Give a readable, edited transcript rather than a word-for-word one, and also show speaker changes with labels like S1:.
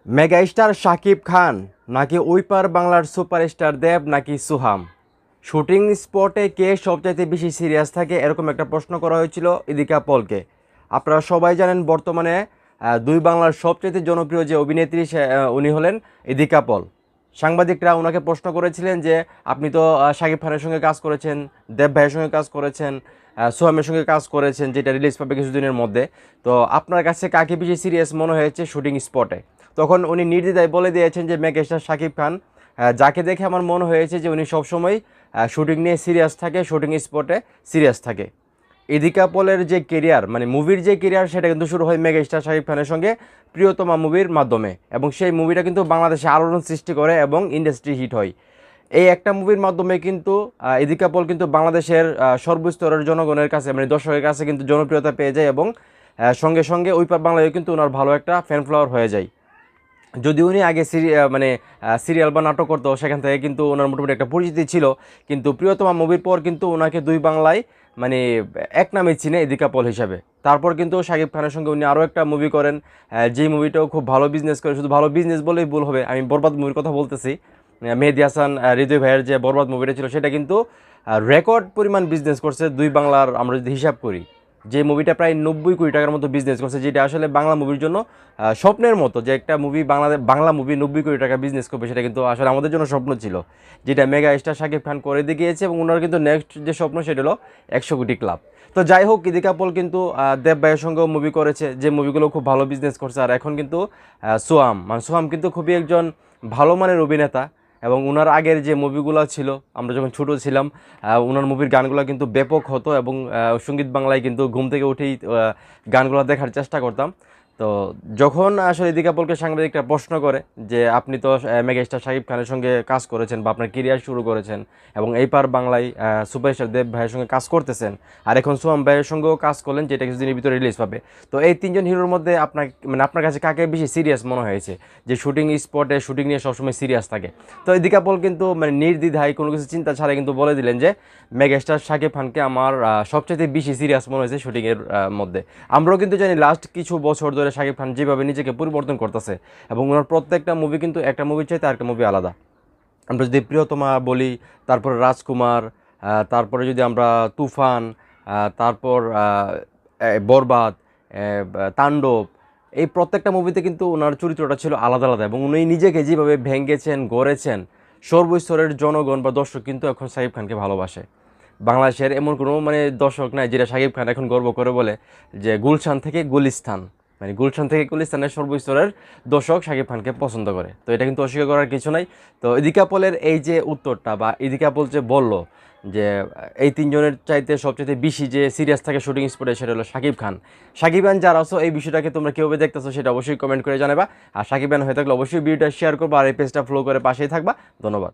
S1: Megastar Shakib Khan নাকি ওই পার বাংলার সুপারস্টার দেব নাকি সুহাম, শুটিং স্পটে কে সবচাইতে বেশি সিরিয়াস থাকে এরকম একটা প্রশ্ন করা হয়েছিল ইদিকা পলকে। আপনারা সবাই জানেন বর্তমানে দুই বাংলার সবচাইতে জনপ্রিয় যে অভিনেত্রী উনি হলেন ইদিকা পল। সাংবাদিকরা ওনাকে প্রশ্ন করেছিলেন যে আপনি তো শাকিব খানের সঙ্গে কাজ করেছেন, দেব ভাইয়ের সঙ্গে কাজ করেছেন, সোহামের সঙ্গে কাজ করেছেন, যেটা রিলিজ পাবে কিছুদিনের মধ্যে। তো আপনার কাছে কাকে বেশি সিরিয়াস মনে হয়েছে শুটিং স্পটে? তখন উনি নির্দ্বিধায় বলে দিয়েছেন যে মেগাস্টার শাকিব খান, যাকে দেখে আমার মনে হয়েছে যে উনি সবসময় শুটিং নিয়ে সিরিয়াস থাকে, শুটিং স্পটে সিরিয়াস থাকে। ইদিকা পলের যে কেরিয়ার, মানে মুভির যে কেরিয়ার, সেটা কিন্তু শুরু হয় মেগাস্টার শাকিব খানের সঙ্গে প্রিয়তমা মুভির মাধ্যমে, এবং সেই মুভিটা কিন্তু বাংলাদেশে আলোড়ন সৃষ্টি করে এবং ইন্ডাস্ট্রি হিট হয়। এই একটা মুভির মাধ্যমে কিন্তু ইদিকা পল কিন্তু বাংলাদেশের সর্বস্তরের জনগণের কাছে, মানে দর্শকের কাছে কিন্তু জনপ্রিয়তা পেয়ে যায়, এবং সঙ্গে সঙ্গে ওই পার বাংলায় কিন্তু ওনার ভালো একটা ফ্যান ফলোয়ার হয়ে যায়। যদি উনি আগে সিরিয়াল বা নাটক করতো, সেখান থেকে কিন্তু ওনার মোটামুটি একটা পরিচিতি ছিল, কিন্তু প্রিয়তমা মুভির পর কিন্তু ওনাকে দুই বাংলায় মানে এক নামে চিনে ইদিকা পল হিসাবে। তারপর কিন্তু শাকিব খানের সঙ্গে উনি আরও একটা মুভি করেন, যেই মুভিটাও খুব ভালো বিজনেস করে, শুধু ভালো বিজনেস বলেই ভুল হবে, আমি বরবাদ মুভির কথা বলতেছি। মেহেদী হাসান হৃদয় ভাইয়ের যে বরবাদ মুভিটা ছিল, সেটা কিন্তু রেকর্ড পরিমাণ বিজনেস করছে দুই বাংলার, আমরা যদি হিসাব করি। যে মুভিটা প্রায় 90 কোটি টাকার মতো বিজনেস করছে, যেটা আসলে বাংলা মুভির জন্য স্বপ্নের মতো, যে একটা মুভি বাংলা মুভি 90 কোটি টাকা বিজনেস করবে, সেটা কিন্তু আসলে আমাদের জন্য স্বপ্ন ছিল, যেটা মেগা স্টার শাকিব খান করে দিয়ে গিয়েছে। এবং ওনার কিন্তু নেক্সট যে স্বপ্ন, সেটা হলো 100 কোটি ক্লাব। তো যাই হোক, ইদিকা পল কিন্তু দেব ভাইয়ের সঙ্গেও মুভি করেছে, যে মুভিগুলো খুব ভালো বিজনেস করছে। আর এখন কিন্তু সোহাম কিন্তু খুবই একজন ভালো মানের অভিনেতা, এবং ওনার আগের যে মুভিগুলো ছিল, আমরা যখন ছোটো ছিলাম, ওনার মুভির গানগুলো কিন্তু ব্যাপক হতো, এবং সঙ্গীত বাংলায় কিন্তু ঘুম থেকে উঠেই গানগুলো দেখার চেষ্টা করতাম। তো যখন আসলে ইদিকা পলকে সাংবাদিকরা প্রশ্ন করে যে আপনি তো মেগাস্টার শাকিব খানের সঙ্গে কাজ করেছেন বা আপনার কেরিয়ার শুরু করেছেন, এবং এই পার বাংলায় সুপারস্টার দেব ভাইয়ের সঙ্গে কাজ করতেছেন, আর এখন সোহাম ভাইয়ের সঙ্গেও কাজ করলেন, যেটা কিছুদিনের ভিতরে রিলিজ পাবে, তো এই তিনজন হিরোর মধ্যে আপনার কাছে কাকে বেশি সিরিয়াস মনে হয়েছে, যে শুটিং স্পটে শুটিং নিয়ে সবসময় সিরিয়াস থাকে? তো ইদিকা পল কিন্তু মানে নির্দ্বিধায় কোনো কিছু চিন্তা ছাড়াই কিন্তু বলে দিলেন যে মেগাস্টার শাকিব খানকে আমার সবচেয়ে বেশি সিরিয়াস মনে হয়েছে শুটিংয়ের মধ্যে। আমরাও কিন্তু জানি লাস্ট কিছু বছর ধরে শাকিব খান যেভাবে নিজেকে পরিবর্তন করতেছে, এবং ওনার প্রত্যেকটা মুভি কিন্তু একটা মুভির চাইতে আরেকটা মুভি আলাদা। আমরা যদি প্রিয়তমা বলি, তারপরে রাজকুমার, তারপরে যদি আমরা তুফান, তারপর বরবাদ, তাণ্ডব, এই প্রত্যেকটা মুভিতে কিন্তু ওনার চরিত্রটা ছিল আলাদা আলাদা, এবং উনি নিজেকে যেভাবে ভেঙেছেন গড়েছেন, সর্বস্তরের জনগণ বা দর্শক কিন্তু এখন শাকিব খানকে ভালোবাসে। বাংলাদেশের এমন কোনো মানে দর্শক নাই যেটা শাকিব খান এখন গর্ব করে বলে যে গুলশান থেকে গুলিস্তান, মানে গুলশান থেকে গুলিস্তানের সর্বস্তরের দর্শক শাকিব খানকে পছন্দ করে। তো এটা কিন্তু অস্বীকার করার কিছু নাই। তো ইদিকা পলের এই যে উত্তরটা, বা ইদিকা পল যে বলল যে এই তিনজনের চাইতে সবচেয়ে বেশি যে সিরিয়াস থাকে শুটিং স্পটে, সেটা হলো শাকিব খান। শাকিব খান যারা আছো, এই বিষয়টাকে তোমরা কীভাবে দেখতেছো সেটা অবশ্যই কমেন্ট করে জানাবা। আর শাকিব খান হয়ে থাকলে অবশ্যই ভিডিওটা শেয়ার করবা, আর এই পেজটা ফলো করে পাশেই থাকবা। ধন্যবাদ।